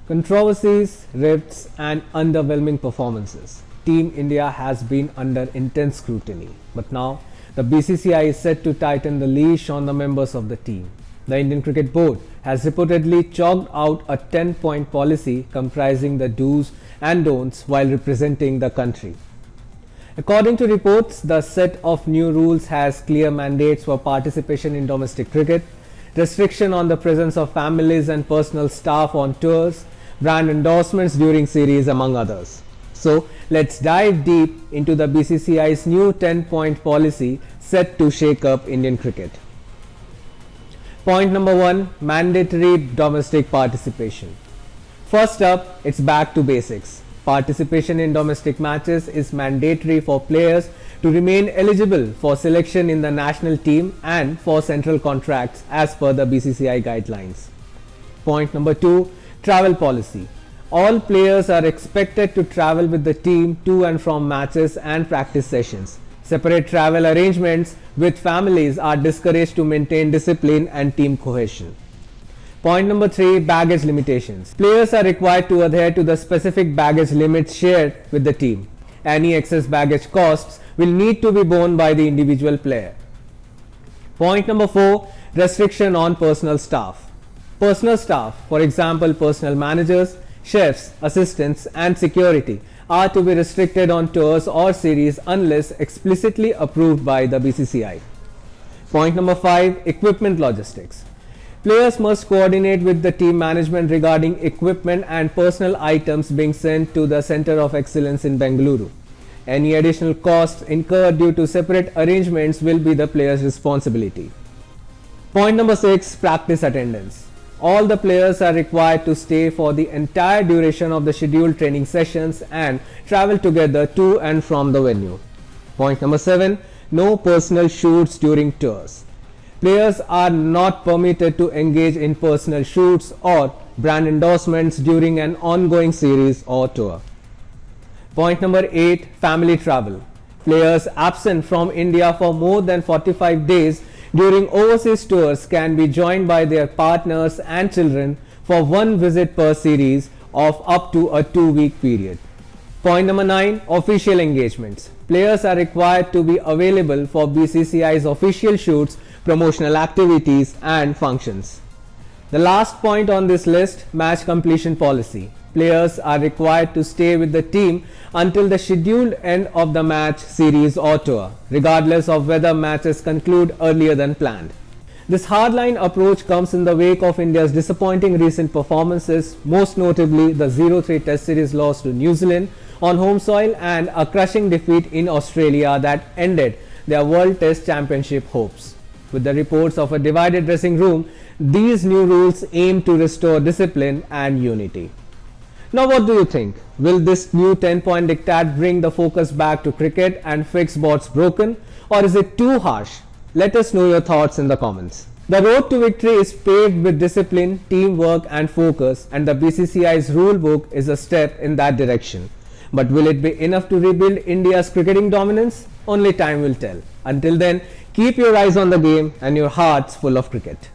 Controversies, rifts and underwhelming performances. Team India has been under intense scrutiny, but now the BCCI is set to tighten the leash on the members of the team. The Indian Cricket Board has reportedly chalked out a 10-point policy comprising the do's and don'ts while representing the country. According to reports, the set of new rules has clear mandates for participation in domestic cricket, restriction on the presence of families and personal staff on tours, brand endorsements during series, among others. So let's dive deep into the BCCI's new 10-point policy set to shake up Indian cricket. Point number 1, mandatory domestic participation. First up, it's back to basics. Participation in domestic matches is mandatory for players to remain eligible for selection in the national team and for central contracts as per the BCCI guidelines. Point number 2, travel policy. All players are expected to travel with the team to and from matches and practice sessions. Separate travel arrangements with families are discouraged to maintain discipline and team cohesion. Point number 3, baggage limitations. Players are required to adhere to the specific baggage limits shared with the team. Any excess baggage costs will need to be borne by the individual player. Point number 4, restriction on personal staff. Personal staff, for example personal managers, chefs, assistants and security are to be restricted on tours or series unless explicitly approved by the BCCI. Point number 5, equipment logistics. Players must coordinate with the team management regarding equipment and personal items being sent to the Center of Excellence in Bengaluru. Any additional costs incurred due to separate arrangements will be the player's responsibility. Point number 6, practice attendance. All the players are required to stay for the entire duration of the scheduled training sessions and travel together to and from the venue. Point number 7, no personal shoots during tours. Players are not permitted to engage in personal shoots or brand endorsements during an ongoing series or tour. Point number 8, family travel. Players absent from India for more than 45 days during overseas tours can be joined by their partners and children for one visit per series of up to a 2-week period. Point number 9, official engagements. Players are required to be available for BCCI's official shoots, promotional activities and functions. The last point on this list, match completion policy. Players are required to stay with the team until the scheduled end of the match, series or tour, regardless of whether matches conclude earlier than planned. This hardline approach comes in the wake of India's disappointing recent performances, most notably the 0-3 Test series loss to New Zealand on home soil and a crushing defeat in Australia that ended their World Test Championship hopes. With the reports of a divided dressing room, these new rules aim to restore discipline and unity. Now what do you think? Will this new 10-point diktat bring the focus back to cricket and fix what's broken, or is it too harsh? Let us know your thoughts in the comments. The road to victory is paved with discipline, teamwork and focus, and the BCCI's rule book is a step in that direction. But will it be enough to rebuild India's cricketing dominance? Only time will tell. Until then, keep your eyes on the game and your hearts full of cricket.